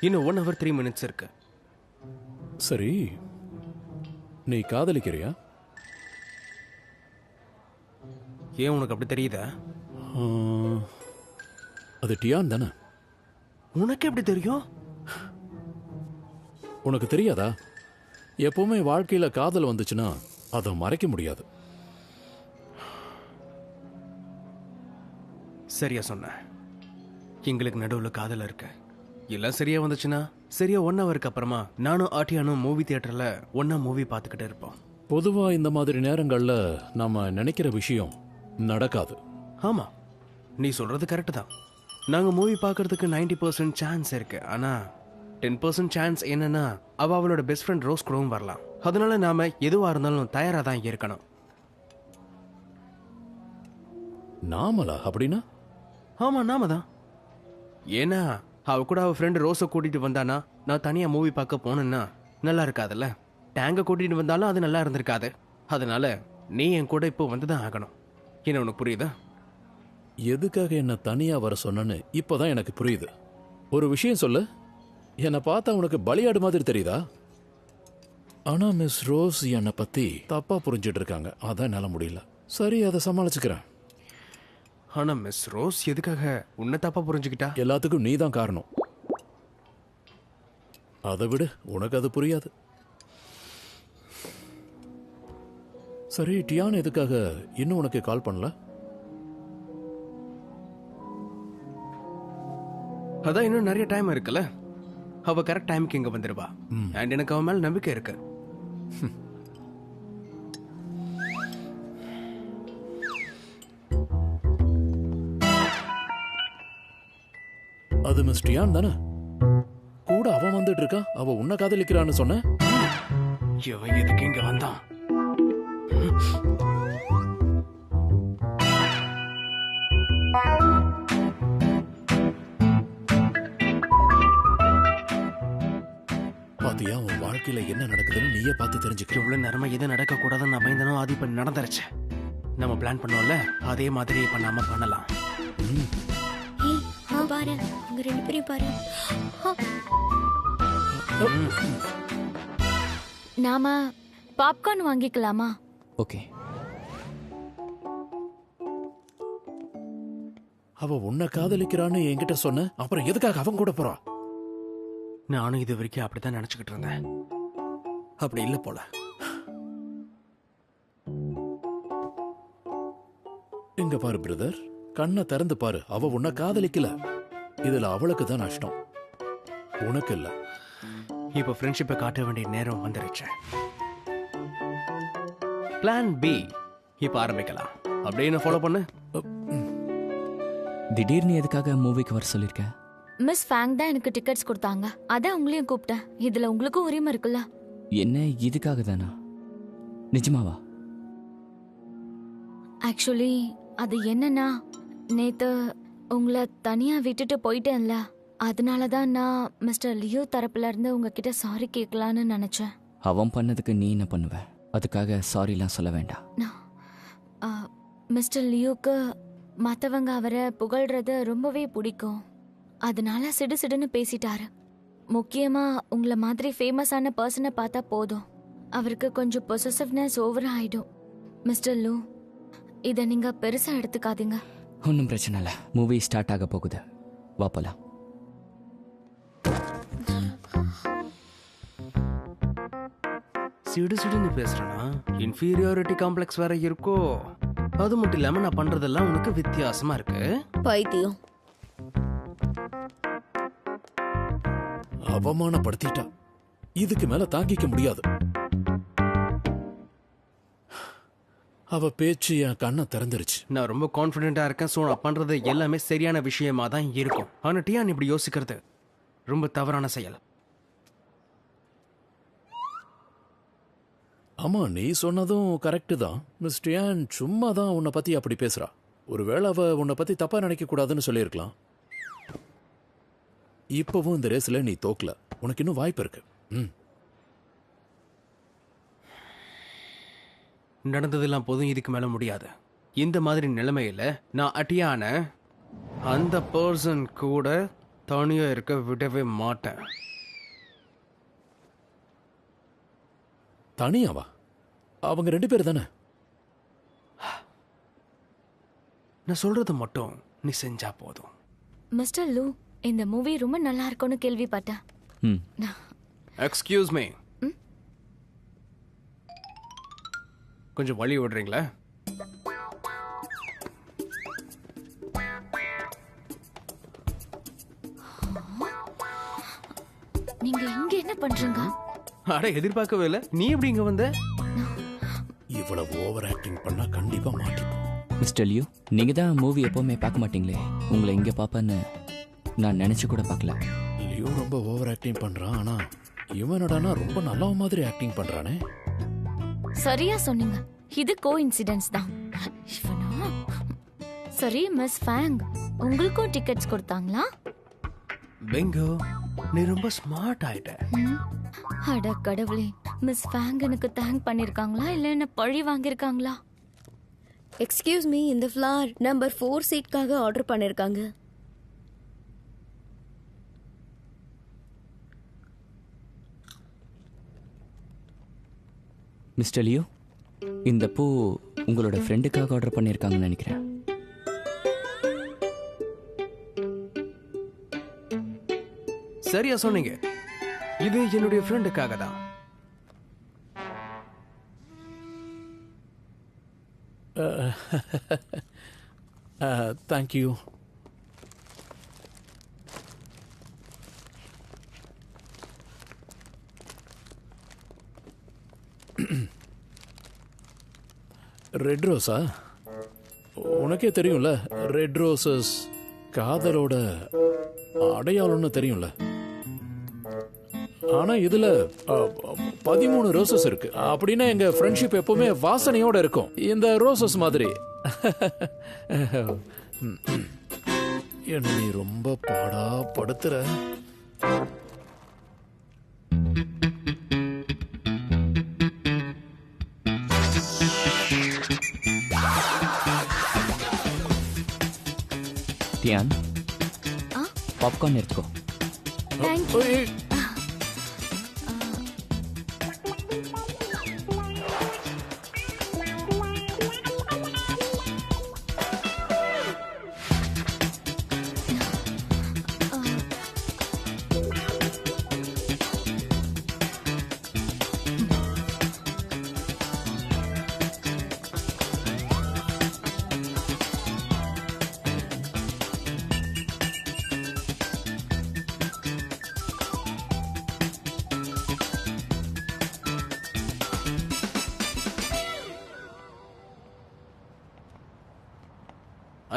இன்னும் 1 hour 3 minutes இருக்கு. சரி, நீ காதலிக்கிறியா? ஏன் உனக்கு அப்படி தெரியுதா? அது டியான் தானே? உனக்கு எப்படி தெரியும்? உனக்கு தெரியாதா? எப்பவுமே வாழ்க்கையில காதல் வந்துச்சுன்னா அதை மறைக்க முடியாது. சரியா சொன்ன. எங்களுக்கு நடுவில் காதல் இருக்கு. எல்லாம் சரியா வந்துச்சுன்னா சரியா 1 ஹவருக்கு அப்புறமா நானும் ஆட்டியானும் மூவி தியேட்டர்ல ஒன்னா மூவி பார்த்துக்கிட்டு இருப்போம். பொதுவா இந்த மாதிரி நேரங்கள்ல நாம நினைக்கிற விஷயம் நடக்காது. ஆமா, நீ சொல்றது கரெக்ட் தான். நாங்க மூவி பார்க்கறதுக்கு 90% சான்ஸ் இருக்கு. ஆனா 10% சான்ஸ் என்னன்னா அவளோட பெஸ்ட் ஃப்ரெண்ட் ரோஸ் கூடவும் வரலாம். அதனால நாம எதுவா இருந்தாலும் தயாரா தான் இருக்கணும். நாமலா? அப்படின்னா? ஆமா, நாம தான். ஏன்னா அவ கூட அவ ஃப்ரெண்டு ரோஸை கூட்டிட்டு வந்தானா நான் தனியா மூவி பார்க்க போனேன்னா நல்லா இருக்காதுல்ல. டேங்க கூட்டிட்டு வந்தாலும் அது நல்லா இருந்திருக்காது. அதனால நீ என் கூட இப்போ வந்துதான் ஆகணும். என்ன உனக்கு புரியுதா? எதுக்காக என்ன தனியா வர சொன்னன்னு இப்பதான் எனக்கு புரியுது. ஒரு விஷயம் சொல்லு, என்னை பார்த்தா உனக்கு பலியாடு மாதிரி தெரியுதா? ஆனா மிஸ் ரோஸ் என்னை பத்தி தப்பா புரிஞ்சிட்டு இருக்காங்க. அதான் என்னால முடியல. சரி, அதை சமாளிச்சுக்கிறேன். ஆனா மிஸ் ரோஸ் எதுக்காக உன்னை தப்பா புரிஞ்சுக்கிட்டா? எல்லாத்துக்கும் நீ தான் காரணம். அதை விடு, உனக்கு அது புரியாது. சரி, டியான் எதுக்காக இன்னும் உனக்கு கால் பண்ணல? அதான் இன்னும் நிறைய டைம் இருக்குல்ல. அவ கரெக்ட் டைமுக்கு இங்க வந்துடுவா. அண்ட் எனக்கு அவன் மேல நம்பிக்கை இருக்கு. அது மிஸ் டியான் தானே? கூட அவன் வந்துட்டு இருக்கா. அவ உன்னை காதலிக்கிறான்னு சொன்ன. இவன் எதுக்கு இங்க வந்தான்? பாத்தியா, உன் வாழ்க்கையில என்ன நடக்குதுன்னு நீயே பார்த்து தெரிஞ்சுக்க. இவ்வளவு நேரமா எது நடக்க கூடாதுன்னு நான் பயந்தனோ அது இப்ப நடந்துருச்சு. நம்ம பிளான் பண்ணோம்ல, அதே மாதிரி இப்ப நாம பண்ணலாம். பாரு, உங்க 2 பேரையும் பாரு. நாம பாப்கார்ன் வாங்கிக்கலாமா? ஓகே. அவ உன்னை காதலிக்கிறான்னு என்கிட்ட சொன்ன, அப்புறம் எதுக்காக அவன் கூட போறா? நானும் இது வரைக்கும் அப்படித்தான் நினைச்சுக்கிட்டு இருந்தேன். அப்படி இல்ல போல. இங்க பாரு பிரதர், கண்ணை திறந்து பாரு. அவ உன்னை காதலிக்கல. இதுல அவளுக்கு தான் நஷ்டம், உனக்கு இல்ல. இப்ப ஃப்ரெண்ட்ஷிப்பை காட்ட வேண்டிய நேரம் வந்துருச்சு. பிளான் பி இப்ப ஆரம்பிக்கலாம். அப்படியே என்ன ஃபாலோ பண்ணு. திடீர்னு எதுக்காக மூவிக்கு வர சொல்லிருக்க? மிஸ் ஃபேங் தான் எனக்கு டிக்கெட்ஸ் கொடுத்தாங்க. அதான் உங்களையும் கூப்பிட்டேன். இதுல உங்களுக்கும் உரிமை இருக்குல்ல. என்ன, இதுக்காக தானா? நிஜமாவா? ஆக்சுவலி அது என்னன்னா, நேத்து உங்களை தனியா விட்டுட்டு போயிட்டேன்ல. அதனாலதான் நான் மிஸ்டர் லியோ தரப்புல இருந்து உங்ககிட்ட சாரி கேட்கலான்னு நினைச்சேன். அவன் பண்ணதுக்கு நீ என்ன பண்ணுவ? அதுக்காக சாரிலாம் சொல்ல வேண்டாம். மிஸ்டர் லியோக்கு மற்றவங்க அவரை புகழ்றது ரொம்பவே பிடிக்கும். அதனால சிடுசிடுன்னு பேசிட்டாரு. முக்கியமா உங்களை மாதிரி ஃபேமஸான பர்சனை பார்த்தா போதும், அவருக்கு கொஞ்சம் பொசசிவ்னஸ் ஓவர் ஆயிடும். மிஸ்டர் லூ, இதை நீங்க பெருசா எடுத்துக்காதீங்க. ஒன்றும் பிரச்சனை இல்லை. மூவி ஸ்டார்ட் ஆக போகுது, வா போலாம். சிடு சிடுன்னு பேசுறேன்னா இன்ஃபீரியாரிட்டி காம்ப்ளெக்ஸ் வேற இருக்கோ? அது மட்டும் இல்லாம நான் பண்றதெல்லாம் உனக்கு வித்தியாசமா இருக்கு. பைத்தியம். அவமானப்படுத்திட்டா. இதுக்கு மேல தாங்கிக்க முடியாது. அவ பேச்சு என் கண்ணை திறந்துருச்சு. நான் ரொம்ப கான்ஃபிடென்ட்டா இருக்கேன். சோ நான் பண்றது எல்லாமே சரியான விஷயமா தான் இருக்கும். ஆனா டியான் இப்படி யோசிக்கிறது ரொம்ப தவறான செயல். ஆமா, நீ சொன்னதும் கரெக்டு தான். மிஸ் டியான் சும்மா தான் உன்னை பத்தி அப்படி பேசுறா. ஒருவேளை அவ உன்னை பத்தி தப்பா நினைக்க கூடாதுன்னு சொல்லியிருக்கலாம். இப்பவும் இந்த ரேஸ்ல நீ தோக்கல, உனக்கு இன்னும் வாய்ப்பு இருக்கு. நடந்ததெல்லாம் போதும், இதுக்கு மேல முடியாது. இந்த மாதிரி நிலைமையில நான் அட்டியான அந்த பர்சன் கூட தனியா இருக்க விடவே மாட்டேன். தனியாவா? அவங்க 2 பேர் தானே. நான் சொல்றது மட்டும் நீ செஞ்சா போதும். மிஸ்டர் லூ, இந்த மூவி ரொம்ப நல்லா இருக்கும்னு கேள்விப்பட்டேன். ம் எக்ஸ்கியூஸ் மீ, கொஞ்சம் வழி விடுறீங்களா? நீங்க இங்க என்ன பண்றீங்க? அட, எதிர்பார்க்கவே இல்லை. நீ எப்படி இங்க வந்த? இவ்வளவு ஓவர் ஆக்டிங் பண்ணா கண்டிப்பா மாட்டிப்போம். மிஸ்டர் லியூ, நீங்கள் தான் மூவி எப்போவுமே பார்க்க மாட்டீங்களே, உங்களை இங்கே பார்ப்பேன்னு நான் நினச்சி கூட பார்க்கல. லியோ ரொம்ப ஓவர் ஆக்டிங் பண்றான். ஆனா இவனடானா ரொம்ப நல்ல மாதிரி ஆக்டிங் பண்றானே. சரியா சொன்னீங்க, இது கோ இன்சிடென்ஸ் தான். இவனா? சரி மிஸ் ஃபேங், உங்களுக்கும் டிக்கெட்ஸ் கொடுத்தாங்களா? பெங்கோ, நீ ரொம்ப ஸ்மார்ட் ஆயிட்ட. அட கடவுளே, மிஸ் ஃபேங் எனக்கு தேங்க் பண்ணிருக்காங்களா இல்ல என்ன பழி வாங்கிருக்காங்களா? எக்ஸ்கியூஸ் மீ, இந்த ஃப்ளார் நம்பர் 4 சீட்காக ஆர்டர் பண்ணிருக்காங்க. மிஸ்டர் லியூ, இந்த பூ உங்களோட ஃப்ரெண்டுக்காக ஆர்டர் பண்ணியிருக்காங்கன்னு நினைக்கிறேன். சரியா சொன்னீங்க, இது என்னுடைய ஃப்ரெண்டுக்காக தான். தேங்க்யூ. ரெட் ரோஸா? உனக்கே தெரியும்ல, ரெட் ரோசஸ் காதலோட அடையாளம்னு தெரியும்ல. ஆனா இதுல 13 ரோசஸ் இருக்கு. அப்படின்னா எங்க ஃப்ரெண்ட்ஷிப் எப்பவுமே வாசனையோட இருக்கும், இந்த ரோசஸ் மாதிரி. என்ன நீ ரொம்ப பாடா படுத்துற. டியான், பாப்கார்ன் எடுத்துக்கோ. தேங்க்யூ. ஏய்,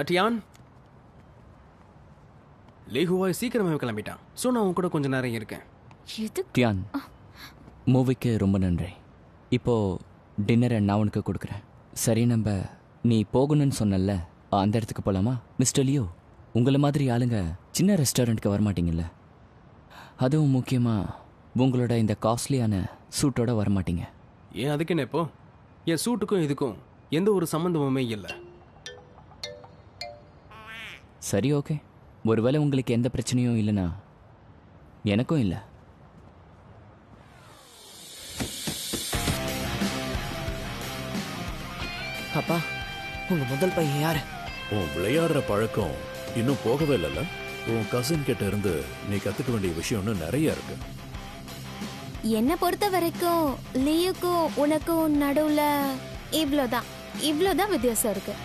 அட்டியான், லேகுவாய் சீக்கிரமாவே கிளம்பிட்டான். ஸோ நான் உன் கூட கொஞ்ச நேரம் இருக்கேன். எது? டியான், மூவிக்கு ரொம்ப நன்றி. இப்போ டின்னரை நான் உனக்கு கொடுக்குறேன். சரி, நம்ம நீ போகணும்னு சொன்னல, அந்த இடத்துக்கு போகலாமா? மிஸ்டர் லியோ, உங்களை மாதிரி ஆளுங்க சின்ன ரெஸ்டாரண்ட்டுக்கு வரமாட்டீங்கல்ல, அதுவும் முக்கியமாக உங்களோட இந்த காஸ்ட்லியான சூட்டோட வரமாட்டீங்க. ஏன் அதுக்கு என்ன இப்போ? என் சூட்டுக்கும் இதுக்கும் எந்த ஒரு சம்மந்தமுமே இல்லை. சரி, ஓகே. ஒருவேளை உங்களுக்கு எந்த பிரச்சனையும் இல்லைன்னா எனக்கும் இல்லை. அப்பா, உங்க முதல் பையன் யாரு? உன் விளையாடுற பழக்கம் இன்னும் போகவே இல்லைல்ல? உன் கசின் கிட்ட இருந்து நீ கத்துக்க வேண்டிய விஷயம் இன்னும் நிறைய இருக்கு. என்ன பொறுத்த வரைக்கும் லியுக்கும் உனக்கும் நடுவுல இவ்வளோதான் வித்தியாசம் இருக்கு.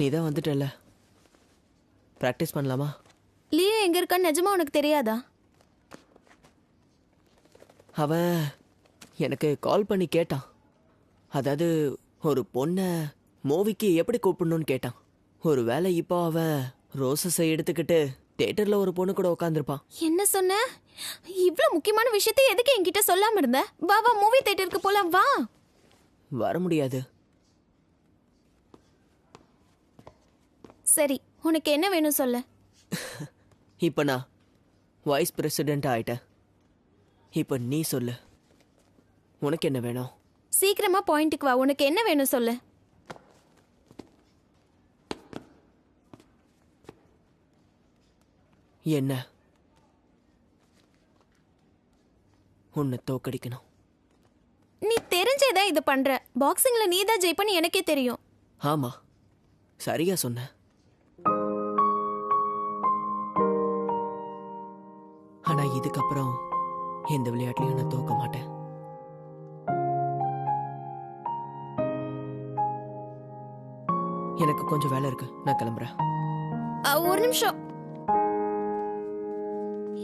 நீ தான் வந்துட்டல, ப்ராக்டிஸ் பண்ணலாமா? லியு எங்க இருக்கான்னு நிஜமா உனக்கு தெரியாதா? அவன் எனக்கு கால் பண்ணி கேட்டான். அதாவது ஒரு பொண்ணை மூவிக்கு எப்படி கூப்பிடணும்னு கேட்டான். ஒரு வேளை இப்போ அவன் ரோசஸை எடுத்துக்கிட்டு தியேட்டர்ல ஒரு பொண்ணு கூட உட்காந்துருப்பான். என்ன சொன்ன? இவ்ளோ முக்கியமான விஷயத்தை எதுக்கு என்கிட்ட சொல்லாம இருந்த? வா மூவி தியேட்டருக்கு போலாம், வா. வர முடியாது. சரி, உனக்கு என்ன வேணும் சொல்லு. இப்போ நான் வைஸ் பிரசிடென்ட் ஆயிட்டேன். இப்போ நீ சொல்லு, உனக்கு என்ன வேணும்? சீக்கிரமா பாயிண்ட்டுக்கு வா. உனக்கு என்ன வேணும் சொல்லு. என்ன? உன்னை தோக்கடிக்கணும். நீ தெரிஞ்சதா இது பண்ற. பாக்ஸிங்ல நீ தான் ஜெயிப்பன்னு எனக்கே தெரியும். ஆமா, சரியா சொன்ன. ஆனா இதுக்கப்புறம் எந்த விளையாட்டுலயும் நான் தோக்க மாட்டேன். எனக்கு கொஞ்சம் வேலை இருக்கு, நான் கிளம்புறேன். ஒரு நிமிஷம்.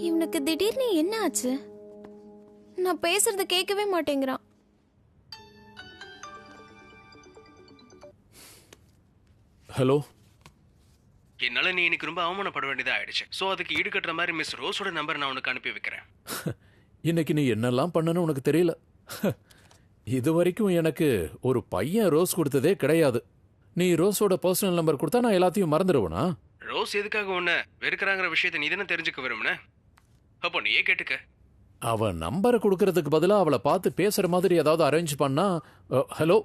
இவனுக்கு திடீர்னு என்ன ஆச்சு? நான் பேசுறத கேட்கவே மாட்டேங்கிறான். ஹலோ. என்னால நீ இன்னைக்கு ரொம்ப அவமானப்பட வேண்டியதா ஆயிடுச்சு. சோ அதுக்கு ஈடுகட்டுற மாதிரி மிஸ் ரோஸோட நம்பர் நான் உனக்கு அனுப்பி வைக்கிறேன். இன்னைக்கு நீ என்னெல்லாம் பண்ணனு உனக்கு தெரியல. இது வரைக்கும் எனக்கு ஒரு பையன் ரோஸ் கொடுத்ததே கிடையாது. நீ ரோஸோட பர்சனல் நம்பர் கொடுத்தா நான் எல்லாத்தையும் மறந்துடுவேனா? ரோஸ் எதுக்காக உன்னை வெறுக்கிறாங்கிற விஷயத்தை நீ தானே தெரிஞ்சுக்க விரும்புன. அப்போ நீயே கேட்டுக்க. அவ நம்பரை கொடுக்கறதுக்கு பதிலா அவளை பார்த்து பேசுற மாதிரி ஏதாவது அரேஞ்ச் பண்ணா. ஹலோ.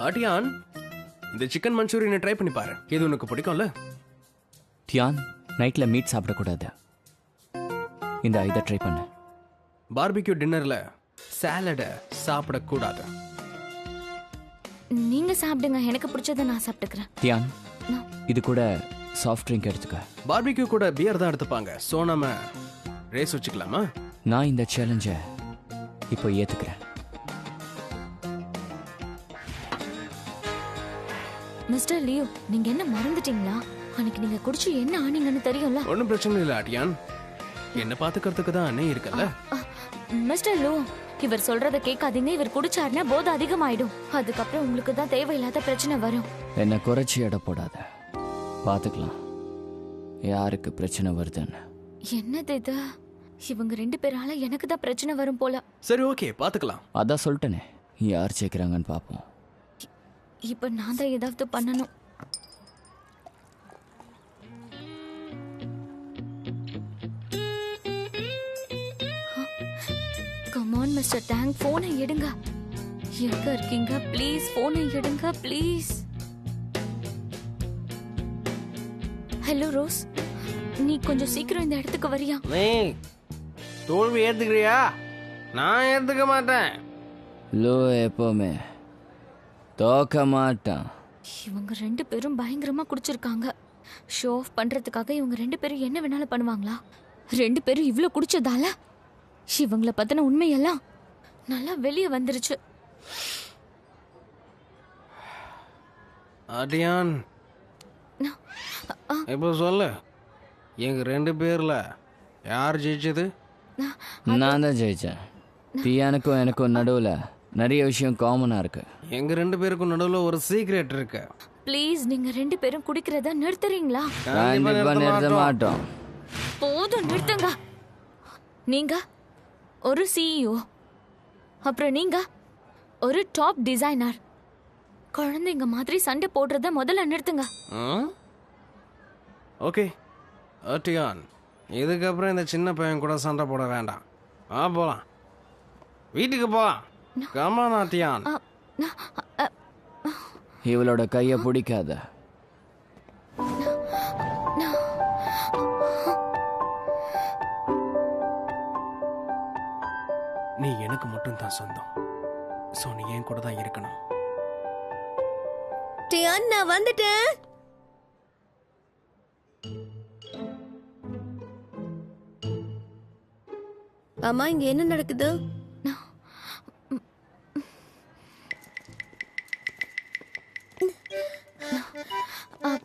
ஆட்டியான், இந்த சிக்கன் மஞ்சூரியனை ட்ரை பண்ணி பாரு. இது உனக்கு பிடிக்கும்ல? டியான், நைட்டில் மீட் சாப்பிடக்கூடாது. இந்த இதை ட்ரை பண்ணு. பார்பிக்யூ டின்னர்ல சாலடை சாப்பிடக்கூடாது. நீங்க சாப்பிடுங்க, எனக்கு பிடிச்சதை நான் சாப்பிட்டுக்கிறேன். Dion, No. இது கூட சாஃப்ட் ட்ரிங்க் எடுத்துக்க. பார்பிக்யூ கூட பியர் தான் எடுத்துப்பாங்க. சோ நம்ம ரேஸ் வச்சுக்கலாமா? நான் இந்த சேலஞ்சை இப்போ ஏத்துக்கிறேன். மிஸ்டர் லியோ, நீங்க என்ன மறந்துட்டீங்களா? அன்னைக்கு நீங்க குடிச்சு என்ன ஆனீங்கன்னு தெரியும்ல. ஒன்றும் பிரச்சனை இல்லை ஆட்டியான். என்ன பாத்துக்கிறதுக்கு தான் அண்ணே இருக்கல்ல. மிஸ்டர் லோ, இவர் சொல்றத கேட்காதீங்க. இவர் குடிச்சாருன்னா போதை அதிகமாயிடும். அதுக்கப்புறம் உங்களுக்கு தான் தேவையில்லாத பிரச்சனை வரும். என்னை குறைச்சி எடை போடாத. பார்த்துக்கலாம் யாருக்கு பிரச்சனை வருதுன்னு. என்னது இது? இவங்க 2 பேரால எனக்கு தான் பிரச்சனை வரும் போல. சரி, ஓகே, பாத்துக்கலாம். அதான் சொல்லிட்டேனே, யார் சேர்க்குறாங்கன்னு பார்ப்போம். இப்ப நான் தான் ஏதாவது பண்ணணும். கமான் மிஸ்டர் டேங், போனை எடுங்க. எங்க இருக்கீங்க? ப்ளீஸ் போனை எடுங்க, ப்ளீஸ். ஹலோ ரோஸ், நீ கொஞ்சம் சீக்கிரம் இந்த இடத்துக்கு வரியா? நீ தோல்வி ஏத்துக்கிறியா? நான் ஏத்துக்க மாட்டேன். லோ எப்போவுமே தோக்க மாட்டான். இவங்க 2 பேரும் பயங்கரமா குடிச்சிருக்காங்க. ஷோ ஆஃப் பண்றதுக்காக இவங்க 2 பேரும் என்ன வேணாலும் பண்ணுவாங்களா? 2 பேரும் இவ்ளோ குடிச்சதால இவங்கள பத்தின உண்மையெல்லாம் நல்லா வெளியே வந்துருச்சு. ஆட்டியான், இப்போ சொல்லு, எங்க 2 பேர்ல யார் ஜெயிச்சது? நான் தான் ஜெயிச்சேன். டியானுக்கும் எனக்கும் நடுவில் நிறைய விஷயம் காமனாக இருக்கு. எங்க 2 பேருக்கும் நடுவில் ஒரு சீக்ரெட் இருக்கு. ப்ளீஸ் நீங்க 2 பேரும் குடிக்கிறத நிறுத்துறீங்களா? கண்டிப்பா நிறுத்த மாட்டோம். போதும், நிறுத்துங்க. நீங்க ஒரு சிஇஓ, அப்புறம் நீங்க ஒரு டாப் டிசைனர். குழந்தைங்க மாதிரி சண்டை போடுறத முதல்ல நிறுத்துங்க. ஓகே ஆட்டியான், இதுக்கப்புறம் இந்த சின்ன பையன் கூட சண்டை போட வேண்டாம். போலாம், வீட்டுக்கு போலாம். கமான் ஆட்டியான். இவளோட கையை பிடிக்காத. நீ எனக்கு மட்டும் தான் சொந்தம். சோ நீ என் கூட தான் இருக்கணும். டியான், நான் வந்துட்டேன். அம்மா, இங்க என்ன நடக்குது?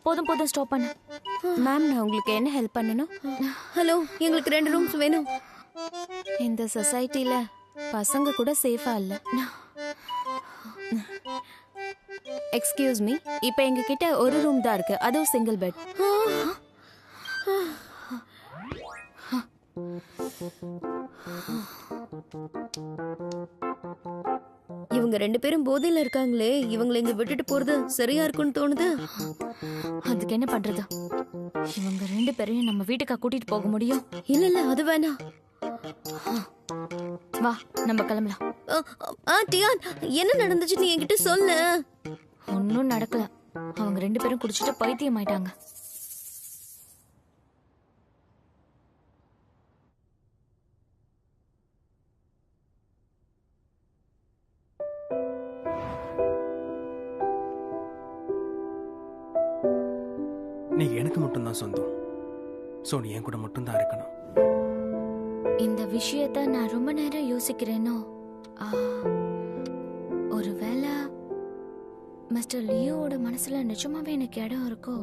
போதும் போதும், ஸ்டாப் பண்ணு. மேம், நான் உங்களுக்கு என்ன ஹெல்ப் பண்ணணும்? ஹலோ, எங்களுக்கு 2 ரூம்ஸ் வேணும். இந்த சொசைட்டில பசங்க கூட சேஃபா இல்ல. எக்ஸ்கியூஸ் மீ, இப்போ எங்க கிட்ட ஒரு ரூம் தான் இருக்கு, அதுவும் சிங்கிள் பெட். இவங்க 2 பேரும் போதையில இருக்காங்களே, இவங்களை இங்க விட்டுட்டு போறது சரியா இருக்கும்னு தோணுது. அதுக்கு என்ன பண்றது? இவங்க 2 பேரையும் நம்ம வீட்டுக்கா கூட்டிட்டு போக முடியும்? இல்ல இல்ல, அது வேணாம். வா, நம்ம கிளம்பலாம். டியான், என்ன நடந்துச்சு நீ என்கிட்ட சொல்லு. ஒன்னும் நடக்கல. அவங்க 2 பேரும் குடிச்சிட்டு பைத்தியம் ஆயிட்டாங்க. நீ எனக்கு மட்டும்தான் சொந்தம். சோ நீ என் கூட மட்டும்தான் இருக்கணும். இந்த விஷயத்த நான் ரொம்ப நேரம் யோசிக்கிறேனோ. ஒருவேளை மிஸ்டர் லியோவோட மனசுல நிஜமாவே எனக்கு இடம் இருக்கோ?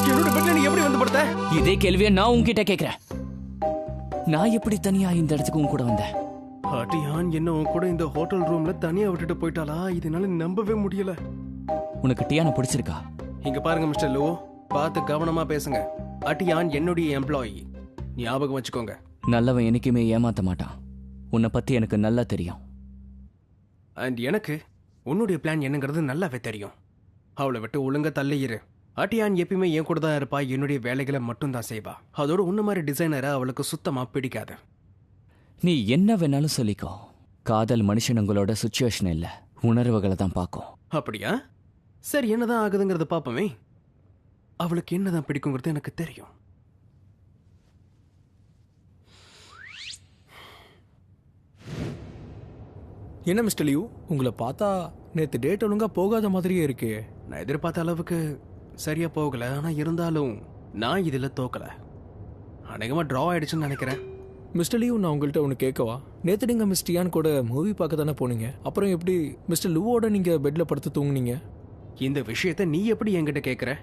என்னோட பெட்ல நீ எப்படி வந்து படுத்த? இதே கேள்வியை நான் உன்கிட்ட கேட்கிறேன். நான் எப்படி தனியா இந்த இடத்துக்கு உன் கூட வந்தேன்? அடியான் என்ன உன் கூட இந்த ஹோட்டல் ரூம்ல தனியா விட்டுட்டு போயிட்டாளா? இதனால நம்பவே முடியல. உனக்கு டியானை பிடிச்சிருக்கா? இங்க பாருங்க மிஸ்டர் லோ, பார்த்து கவனமா பேசுங்க. அட்டியான் என்னுடைய எம்ப்ளாயி, ஞாபகம் வச்சுக்கோங்க. நல்லவன் என்னைக்குமே ஏமாத்த மாட்டான். உன்னை பத்தி எனக்கு நல்லா தெரியும். அண்ட் எனக்கு உன்னுடைய பிளான் என்னங்கிறது நல்லாவே தெரியும். அவளை விட்டு ஒழுங்கா தள்ளி இரு. அட்டியான் எப்பயுமே என் கூட தான் இருப்பா, என்னுடைய வேலைகளை மட்டும்தான் செய்வா. அதோட உன்ன மாதிரி டிசைனரை அவளுக்கு சுத்தமா பிடிக்காது. நீ என்ன வேணாலும் சொல்லிக்கோ, காதல் மனுஷனுங்களோட சுச்சுவேஷன் இல்ல, உணர்வுகளை தான் பார்க்கும். அப்படியா? சரி, என்னதான் ஆகுதுங்கிறத பாப்போமே. அவளுக்கு என்னதான் பிடிக்குங்கிறது எனக்கு தெரியும். என்ன மிஸ்டர் லியூ, உங்களை பார்த்தா நேற்று டேட் ஒழுங்கா போகாத மாதிரியே இருக்கு. நான் எதிர்பார்த்த அளவுக்கு சரியா போகல. ஆனா இருந்தாலும் நான் இதுல தோக்கல. அநேகமா டிரா ஆயிடுச்சுன்னு நினைக்கிறேன். மிஸ்டர் லியூ, நான் உங்கள்கிட்ட ஒன்று கேட்கவா? நேற்று நீங்கள் மிஸ் டியான் கூட மூவி பார்க்க தானே போனீங்க. அப்புறம் எப்படி மிஸ்டர் லூவோட நீங்கள் பெட்டில் படுத்து தூங்குனீங்க? இந்த விஷயத்த நீ எப்படி என்கிட்ட கேட்குற?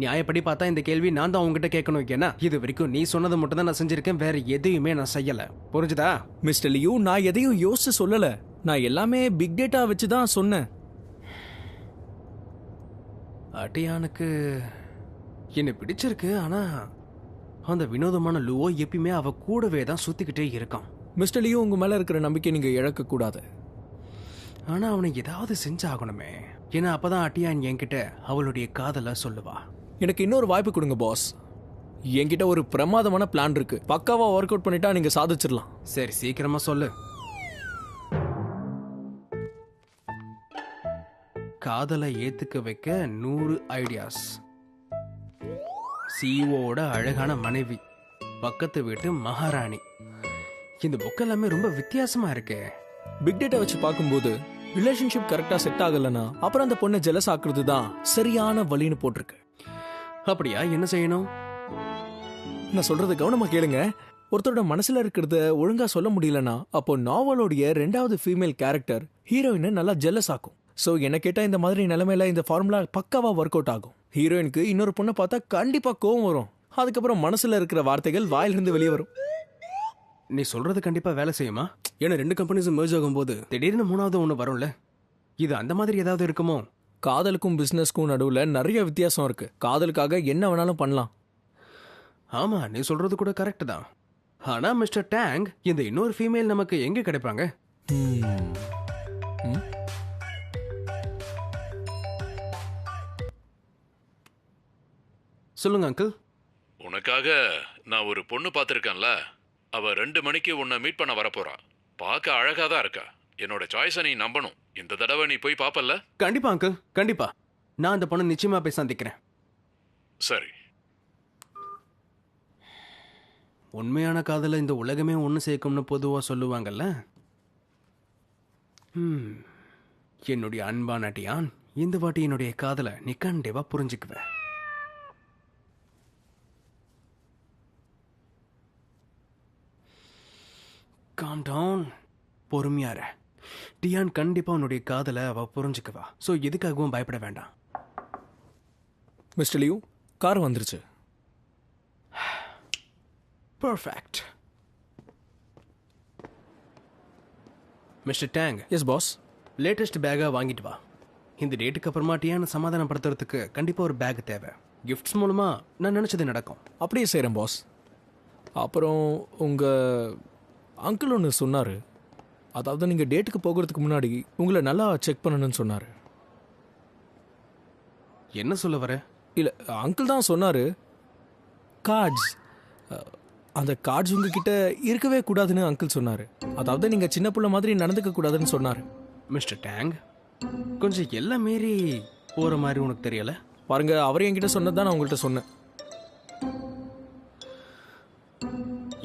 நியாயப்படி பார்த்தா இந்த கேள்வி நான் தான் உங்ககிட்ட கேட்கணும். ஏன்னா இது வரைக்கும் நீ சொன்னது மட்டும் தான் நான் செஞ்சிருக்கேன், வேற எதையுமே நான் செய்யல. புரிஞ்சுதா? மிஸ்டர் லியூ, நான் எதையும் யோசிச்சு சொல்லலை. நான் எல்லாமே பிக் டேட்டா வச்சு தான் சொன்னேன். அட்டியானுக்கு என்னை பிடிச்சிருக்கு. ஆனா அந்த வினோதமான லூவோ எப்பயுமே அவ கூடவே தான் சுத்திக்கிட்டே இருக்கான். மிஸ்டர் லியூ, உங்க மேல இருக்கிற நம்பிக்கை நீங்க இழக்க கூடாது. ஆனா அவனை ஏதாவது செஞ்சாகணுமே. ஏன்னா அப்பதான் அட்டியான் என்கிட்ட அவளுடைய காதலை சொல்லுவா. எனக்கு இன்னொரு வாய்ப்பு கொடுங்க பாஸ். என்கிட்ட ஒரு பிரமாதமான பிளான் இருக்கு. பக்காவா ஒர்க் அவுட் பண்ணிட்டா நீங்க சாதிச்சிடலாம். சரி, சீக்கிரமா சொல்லு. காதலை ஏத்துக்க வைக்க 100 ஐடியாஸ். சிஓட அழகான மனைவி, பக்கத்து வீட்டு மகாராணி. இந்த புக் எல்லாமே ரொம்ப வித்தியாசமா இருக்கே. பிக் டேட்டா வச்சு பார்க்கும்போது ரிலேஷன்ஷிப் கரெக்டா செட் ஆகலனா அப்புறம் அந்த பொண்ணை ஜெலஸ் ஆக்குறது தான் சரியான வழின்னு போட்டிருக்கு. அப்படியா? என்ன செய்யணும்? நான் சொல்றது கவனமா கேளுங்க. ஒருத்தரோட மனசுல இருக்கிறத ஒழுங்கா சொல்ல முடியலனா அப்போ நாவலோடைய 2வது ஃபீமேல் கேரக்டர் ஹீரோயினை நல்லா ஜெலஸ் ஆக்கும். ஸோ என்ன கேட்டா இந்த மாதிரி நிலைமையில இந்த ஃபார்முலா பக்காவா ஒர்க் அவுட் ஆகும். ஹீரோயினுக்கு இன்னொரு பொண்ணை பார்த்தா கண்டிப்பா கோவம் வரும். அதுக்கப்புறம் மனசுல இருக்கிற வார்த்தைகள் வாயிலிருந்து வெளியே வரும். நீ சொல்றது கண்டிப்பா வேலை செய்யுமா? ஏன்னா 2 கம்பெனிஸும் merge ஆகும்போது திடீர்னு 3வது ஒன்று வரும்ல. இது அந்த மாதிரி ஏதாவது இருக்குமோ? காதலுக்கும் பிசினஸ்க்கும் நடுவுல நிறைய வித்தியாசம் இருக்கு. காதலுக்காக என்ன வேணாலும் பண்ணலாம். ஆமா, நீ சொல்றது கூட கரெக்ட் தான். ஆனா மிஸ்டர் டேங், இந்த இன்னொரு ஃபீமேல் நமக்கு எங்க கிடைப்பாங்க? சொல்லுங்க அங்கிள். உனக்காக நான் ஒரு பொண்ணு பார்த்துருக்கேன்ல, அவ 2 மணிக்கு உன்னை மீட் பண்ண வரப்போறா. பார்க்க அழகா தான் இருக்கா. என்னோட சாய்ஸை நீ நம்பணும். இந்த தடவை நீ போய் பாப்பல்ல? கண்டிப்பா அங்கிள், கண்டிப்பா. நான் அந்த பொண்ணை நிச்சயமா போய் சந்திக்கிறேன். சரி. உண்மையான காதலை இந்த உலகமே ஒன்று சேர்க்கும்னு பொதுவாக சொல்லுவாங்கல்ல. என்னுடைய அன்பான டியான், இந்த வாட்டி என்னுடைய காதலை நீ கண்டிப்பா புரிஞ்சுக்குவ. காம் டவுன், பொறுமையார. டியான் கண்டிப்பா உன்னுடைய காதலை அவ புரிஞ்சுக்குவா. ஸோ எதுக்காகவும் பயப்பட வேண்டாம். மிஸ்டர் லியூ, கார் வந்துருச்சு. Perfect. Mister Tang, yes boss. Latest பேக்காக வாங்கிட்டு வா. இந்த டேட்டுக்கு அப்புறமா டியானை சமாதானப்படுத்துறதுக்கு கண்டிப்பாக ஒரு பேக் தேவை. கிஃப்ட்ஸ் மூலமா நான் நினச்சது நடக்கும். அப்படியே செய்கிறேன் பாஸ். அப்புறம் உங்கள் அங்கிள் ஒன்று சொன்னார். அதாவது நீங்கள் டேட்டுக்கு போகிறதுக்கு முன்னாடி உங்களை நல்லா செக் பண்ணணும்னு சொன்னார். என்ன சொல்ல வர? இல்லை, அங்கிள் தான் சொன்னார். கார்ட்ஸ், அந்த கார்ட்ஸ் உங்ககிட்ட இருக்கவே கூடாதுன்னு அங்கிள் சொன்னார். அதாவது நீங்கள் சின்ன பிள்ளை மாதிரி நடந்துக்க கூடாதுன்னு சொன்னார். மிஸ்டர் டேங், கொஞ்சம் எல்லாம் மீறி போகிற மாதிரி உனக்கு தெரியல? பாருங்க, அவர் என்கிட்ட சொன்னது தான் நான் உங்கள்கிட்ட சொன்னேன்.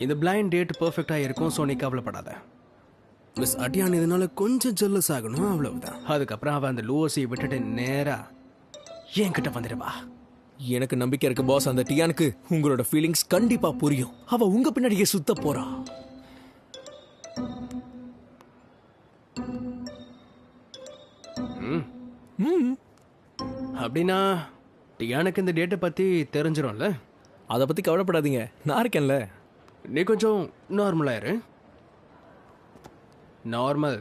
இந்த பிளைண்ட் டேட் பர்ஃபெக்டாக இருக்கும். ஸோ நீ கவலைப்படாத. மிஸ் அடியான் இதனால கொஞ்சம் ஜெல்லஸ் ஆகணும், அவ்வளவுதான். அதுக்கப்புறம் அவன் அந்த லூவஸை விட்டுட்டு நேரா என்கிட்ட வந்துடுவா. எனக்கு நம்பிக்கை இருக்கு பாஸ். அந்த டியானுக்கு உங்களோட ஃபீலிங்ஸ் கண்டிப்பா புரியும். அவ உங்க பின்னாடியே சுத்த போறா. அப்படின்னா டியானுக்கு இந்த டேட்டை பத்தி தெரிஞ்சிடும்ல? அதை பத்தி கவலைப்படாதீங்க, நான் இருக்கேன்ல. நீ கொஞ்சம் நார்மலாயிரு. நார்மல்.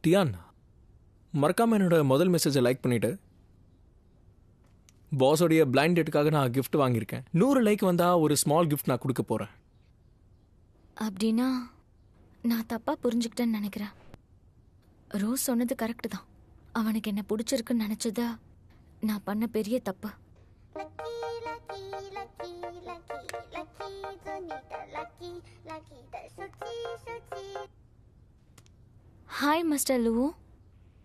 டியான், மறக்காம என்னோட முதல் மெசேஜை லைக் பண்ணிட்டு. பாஸோடைய பிளைண்ட் டேட்டுக்காக நான் கிஃப்ட் வாங்கியிருக்கேன். 100 லைக் வந்தா ஒரு ஸ்மால் கிஃப்ட் நான் கொடுக்க போறேன். அப்படின்னா நான் தப்பா புரிஞ்சுக்கிட்டேன்னு நினைக்கிறேன். ரோஸ் சொன்னது கரெக்டு தான். அவனுக்கு என்ன பிடிச்சிருக்குன்னு நினைச்சதா நான் பண்ண பெரிய தப்பு. ஹாய் மிஸ்டர் லூ.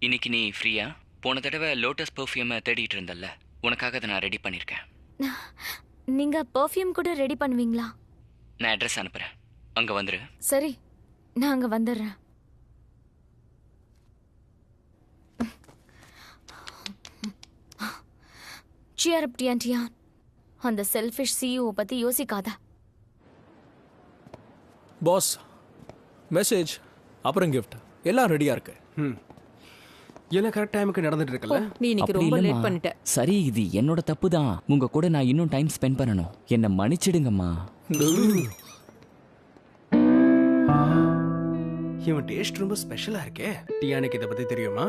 இன்னைக்கு நீ ஃப்ரீயா? போன தடவை லோட்டஸ் பெர்ஃப்யூமை தேடிட்டு இருந்தல்ல, உனக்காக அதை நான் ரெடி பண்ணியிருக்கேன். நீங்க பெர்ஃப்யூம் கூட ரெடி பண்ணுவீங்களா? நான் அட்ரஸ் அனுப்புகிறேன், அங்கே வந்துரு. சரி, நான் அங்கே வந்துடுறேன். Cheer up, Dion. அந்த செல்ஃபிஷ் சிஇஓ பத்தி யோசிக்காத. பாஸ், மெசேஜ் அப்புறம் கிஃப்ட் எல்லாம் ரெடியா இருக்கு. எல்லாம் கரெக்ட் டைமுக்கு நடந்துட்டு இருக்குல்ல? நீ இன்னைக்கு அப்படி ரொம்ப இல்லைம்மா. லேட் பண்ணிட்ட. சரி, இது என்னோட தப்பு தான். உங்க கூட நான் இன்னும் டைம் ஸ்பெண்ட் பண்ணணும். என்னை மன்னிச்சிடுங்கம்மா. இவன் டேஸ்ட் ரொம்ப ஸ்பெஷலா இருக்கே. டியானுக்கு இதை பத்தி தெரியுமா?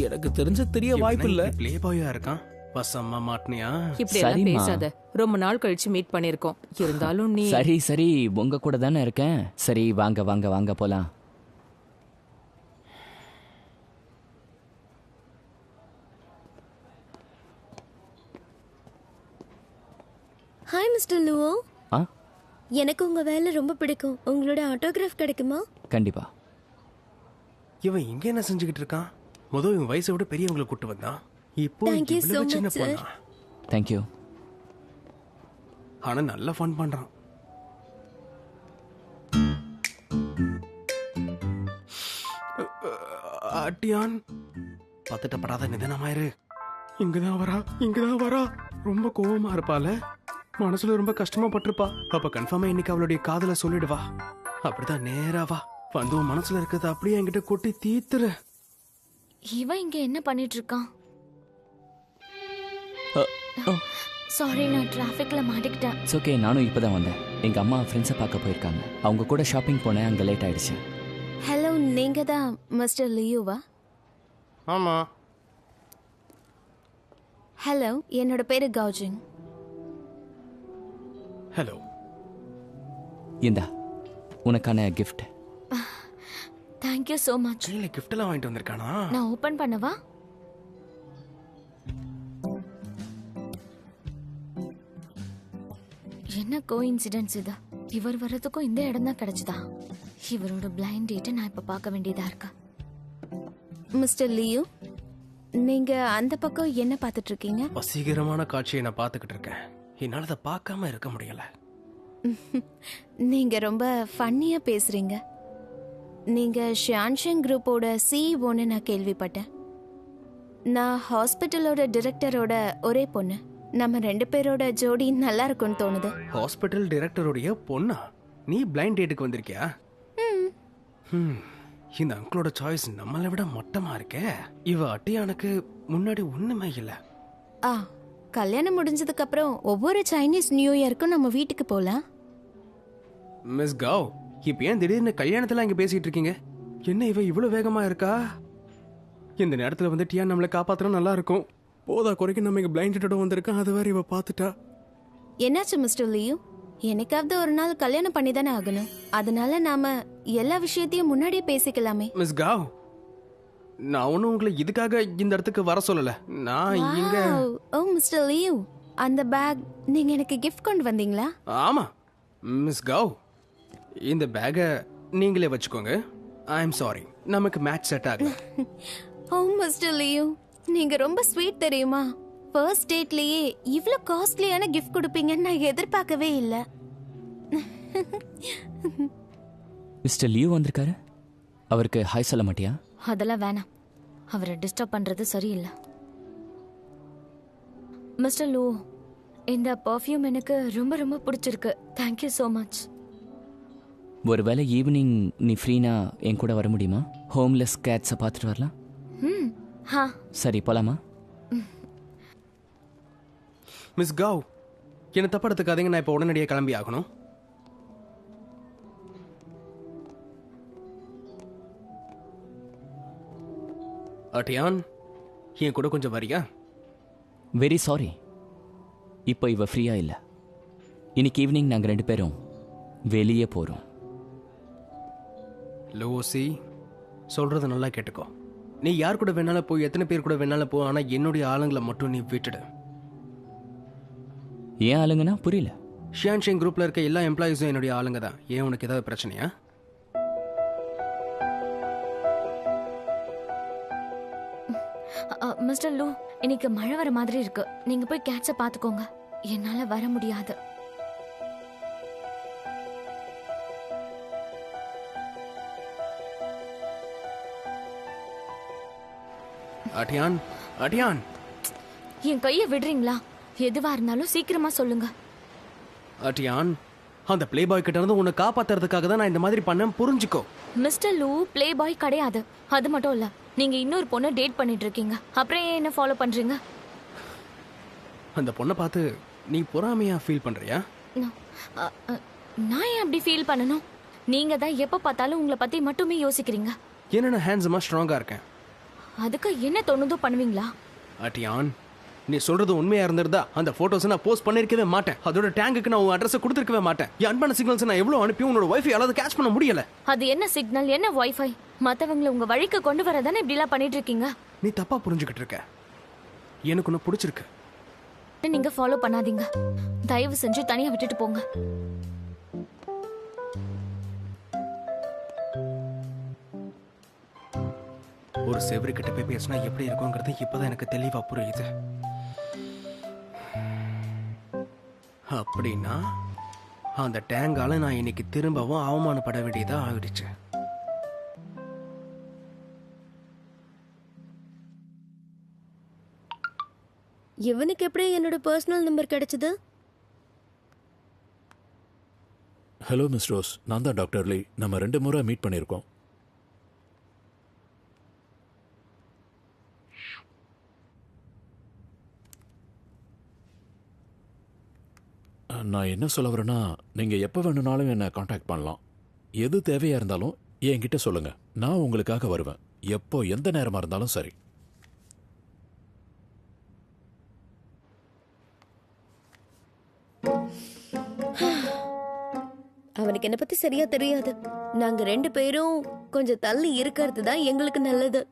எனக்கு தெரிஞ்ச தெரிய வாய்ப்பு இல்ல. பிளே பாயா இருக்கான். பசம்மா மாட்டினியா? இப்படி எல்லாம் சரிம்மா. பேசாத. ரொம்ப நாள் கழிச்சு மீட் பண்ணிருக்கோம். இருந்தாலும் நீ சரி சரி, உங்க கூட தானே இருக்கேன். சரி, வாங்க வாங்க வாங்க போலாம். Hi mister Luo. ஆ, எனக்கு உங்க வேலை ரொம்ப பிடிக்கும். உங்களோட ஆட்டோகிராஃப் கிடைக்குமா? கண்டிப்பா. இவன் இங்க என்ன செஞ்சுக்கிட்டு இருக்கான்? முதல் இவன் வயசை விட பெரியவங்களை கூட்டு வந்தான். இப்போ Thank you so இவ்வளவு சின்ன much, sir. பொண்ணா? தேங்க்யூ. ஆனா நல்லா ஃபன் பண்றான். அட்டியான், பதட்டப்படாத, நிதானமாயிரு. இங்கதான் வரா. ரொம்ப கோவமா இருப்பால. மனசுல ரொம்ப கஷ்டமா பட்டிருப்பா. அப்ப கன்ஃபார்மா இன்னைக்கு அவளுடைய காதல சொல்லிடுவா. அப்படிதான் நேரா வா. வந்து உன் மனசுல இருக்கிறத அப்படியே என்கிட்ட கொட்டி தீத்துரு. இவன் இங்க என்ன பண்ணிட்டு இருக்கான்? ஓ, சாரி, நான் டிராஃபிக்ல மாட்டிக்கிட்டேன். It's okay. நானும் இப்பதான் வந்தேன். எங்க அம்மா ஃப்ரெண்ட்ஸை பார்க்க போயிருக்காங்க. அவங்க கூட ஷாப்பிங் போனேன், அங்க லேட் ஆயிடுச்சு. ஹலோ, நீங்க தான் மிஸ்டர் லியூவா? ஆமா. ஹலோ, என்னோட பேரு கௌஜிங். ஹலோ. இந்தா உனக்கான கிஃப்ட். Thank you so much. கையில கிஃப்ட் எல்லாம் வாங்கிட்டு வந்திருக்கானா? நான் ஓபன் பண்ணவா? என்ன கோஇன்சிடென்ஸ் இது. இவர் வர்றதுக்கும் இந்த இடம் தான் கிடைச்சதா? இவரோட பிளைண்ட் டேட்டை நான் இப்ப பார்க்க வேண்டியதா இருக்கா? மிஸ்டர் லியோ, நீங்க அந்த பக்கம் என்ன பார்த்துட்டு இருக்கீங்க? வசீகரமான காட்சியை நான் பார்த்துக்கிட்டு இருக்கேன். என்னால அதை பார்க்காம இருக்க முடியல. நீங்க ரொம்ப ஃபன்னியா பேசுறீங்க. நீங்க ஷியான்ஷங் குரூப்போட சிஇஓன்னு நான் கேள்விப்பட்டேன். நான் ஹாஸ்பிட்டலோட டிரெக்டரோட ஒரே பொண்ணு. நம்ம 2 பேரோட ஜோடி நல்லா இருக்கும்னு தோணுது. ஹாஸ்பிட்டல் டைரக்டருடைய பொண்ணா? நீ பிளைண்ட் டேட்டுக்கு வந்திருக்கியா? இந்த அங்கிளோட சாய்ஸ் நம்மளை விட மட்டமா இருக்கே. இவ அட்டியானுக்கு முன்னாடி ஒண்ணுமே இல்ல. ஆ, கல்யாணம் முடிஞ்சதுக்கு அப்புறம் ஒவ்வொரு சைனீஸ் நியூ இயர்க்கும் நம்ம வீட்டுக்கு போலாம். மிஸ் காவ், இப்ப ஏன் திடீர்னு கல்யாணத்துல இங்க பேசிட்டு இருக்கீங்க? என்ன இவ இவ்வளவு வேகமா இருக்கா? இந்த நேரத்துல வந்து டியான் நம்மளை காப்பாத்தினா நல்லா இருக்கும். போதா குறைக்கு நம்ம இங்க பிளைண்ட் டேட்டோட வந்திருக்கோம். அது வேற இவ பாத்துட்டா. என்னாச்சு மிஸ்டர் லியூ? என்னைக்காவது ஒரு நாள் கல்யாணம் பண்ணி தானே ஆகணும். அதனால நாம எல்லா விஷயத்தையும் முன்னாடியே பேசிக்கலாமே. மிஸ் காவ், நான் ஒன்னும் உங்களை இதுக்காக இந்த இடத்துக்கு வர சொல்லல. நான் இங்க வாவ். ஓ மிஸ்டர் லியூ, அந்த பேக் நீங்க எனக்கு கிஃப்ட் கொண்டு வந்தீங்களா? ஆமா மிஸ் காவ், இந்த பேக்கை நீங்களே வச்சுக்கோங்க. ஐ எம் சாரி, நமக்கு மேட்ச் செட் ஆகல. ஓ மிஸ்டர் லியூ, நீங்க ரொம்ப ஸ்வீட் தெரியுமா? ஃபர்ஸ்ட் டேட்லயே இவ்ளோ காஸ்ட்லியான கிஃப்ட் கொடுப்பீங்கன்னு நான் எதிர்பார்க்கவே இல்ல. மிஸ்டர் லியூ வந்திருக்காரு. அவருக்கு ஹாய் சொல்ல மாட்டியா? அதெல்லாம் வேணாம். அவரை டிஸ்டர்ப் பண்றது சரியில்லை. மிஸ்டர் லூ, இந்த பர்ஃப்யூம் எனக்கு ரொம்ப ரொம்ப பிடிச்சிருக்கு. Thank you so much. ஒருவேளை ஈவினிங் நீ ஃப்ரீனா என் கூட வர முடியுமா? ஹோம்லெஸ் கேட்ஸை பார்த்துட்டு வரலாம். ஹா, சரி, போலாமா? மிஸ் காவ், என்ன தப்பா எடுத்துக்காதீங்க. நான் இப்போ உடனடியாக கிளம்பி ஆகணும். அட்டியான், என் கூட கொஞ்சம் வரியா? வெரி சாரி, இப்போ இவ ஃப்ரீயா இல்லை. இன்னைக்கு ஈவினிங் நாங்கள் 2 பேரும் வெளியே போகிறோம். லூசி, சொல்றது நல்லா கேட்டுக்கோ. நீ யார் கூட வேணாலும் போ, எத்தனை பேர் கூட வேணாலும் போ, ஆனால் என்னுடைய ஆளுங்களை மட்டும் நீ விட்டுடு. ஏன் ஆளுங்கன்னா புரியல. ஷியான்ஷிங் குரூப்ல இருக்க எல்லா எம்ப்ளாயிஸும் என்னுடைய ஆளுங்க தான். ஏன் உனக்கு ஏதாவது பிரச்சனையா? மிஸ்டர் லூ, இன்னைக்கு மழை வர மாதிரி இருக்கு. நீங்க போய் கேட்ச பாத்துக்கோங்க. என்னால வர முடியாது. அட்டியான், அட்டியான், என் கையை விடுறீங்களா? எதுவா இருந்தாலும் சீக்கிரமா சொல்லுங்க. அட்டியான், அந்த பிளே பாய் கிட்ட இருந்து உன்னை காப்பாத்துறதுக்காக தான் நான் இந்த மாதிரி பண்ணேன், புரிஞ்சுக்கோ. மிஸ்டர் லூ பிளே பாய் கிடையாது. அது மட்டும் இல்ல, நீங்க இன்னொரு பொண்ணை டேட் பண்ணிட்டு இருக்கீங்க. அப்புறம் ஏன் என்ன ஃபாலோ பண்றீங்க? அந்த பொண்ணை பார்த்து நீ பொறாமையா ஃபீல் பண்றியா? நான் ஏன் அப்படி ஃபீல் பண்ணணும்? நீங்க தான் எப்ப பார்த்தாலும் உங்களை பத்தி மட்டுமே யோசிக்கிறீங்க. ஏன்னா நான் ஹேண்ட்ஸமா ஸ்ட்ராங்கா இருக்கேன். அதுக்கு என்ன தோணுதோ பண்ணுவீங்களா? அட்டியான், நீ சொல்றது உண்மையா இருந்திருந்தா அந்த போட்டோஸ் நான் போஸ்ட் பண்ணிருக்கவே மாட்டேன். அதோட டேங்குக்கு நான் உன் அட்ரஸ் கொடுத்துருக்கவே மாட்டேன். என் அன்பான சிக்னல்ஸ் நான் எவ்வளவு அனுப்பி உன்னோட வைஃபை அதாவது கேட்ச் பண்ண முடியல. அது என்ன சிக்னல், என்ன வைஃபை? மத்தவங்களை உங்க வழிக்கு கொண்டு வரதானே இப்படி எல்லாம் பண்ணிட்டு இருக்கீங்க. நீ தப்பா புரிஞ்சுக்கிட்டு இருக்க. எனக்கு ஒன்னு பிடிச்சிருக்கு. நீங்க ஃபாலோ பண்ணாதீங்க. தயவு செஞ்சு தனியா விட்டுட்டு போங்க. ஒரு செவரு கிட்ட போய் பேசினா எப்படி இருக்குங்கிறது இப்பதான் எனக்கு தெளிவா புரியுது. அப்படின்னா அந்த டேங்கால நான் இன்னைக்கு திரும்பவும் அவமானப்பட வேண்டியதா ஆயிடுச்சு. இவனுக்கு எப்படி என்னோட பர்சனல் நம்பர் கிடைச்சது? ஹலோ மிஸ் ரோஸ், நான் தான் டாக்டர் லீ. நம்ம 2 முறை மீட் பண்ணியிருக்கோம். நான் என்ன சொல்ல வரேன்னா, நீங்க எப்போ வேணும்னாலும் என்னை காண்டாக்ட் பண்ணலாம். எது தேவையா இருந்தாலும் என்கிட்ட சொல்லுங்க. நான் உங்களுக்காக வருவேன். எப்போ எந்த நேரமா இருந்தாலும் சரி. அவனுக்கு என்ன பத்தி சரியா தெரியாது. நாங்க 2 பேரும் கொஞ்சம் தள்ளி இருக்கிறது தான் எங்களுக்கு நல்லது.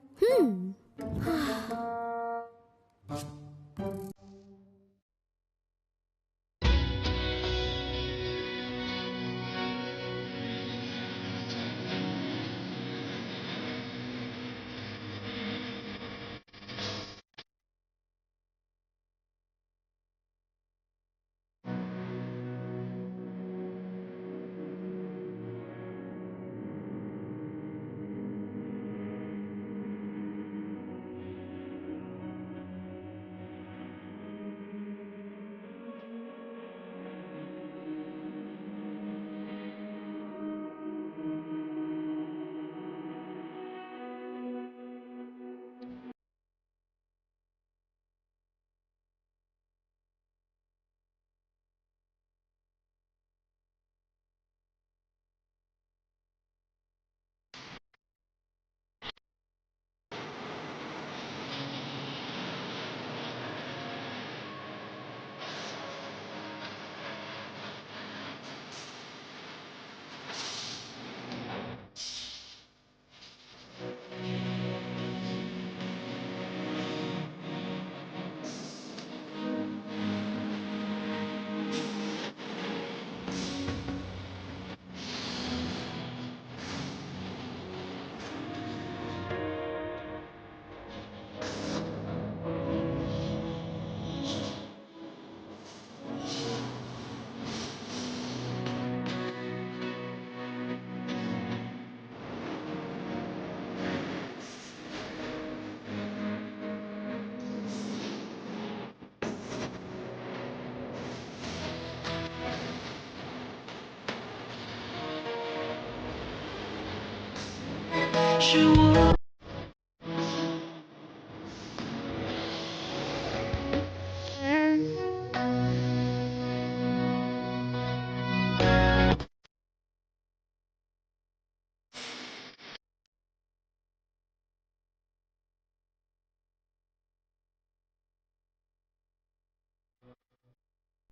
sexual.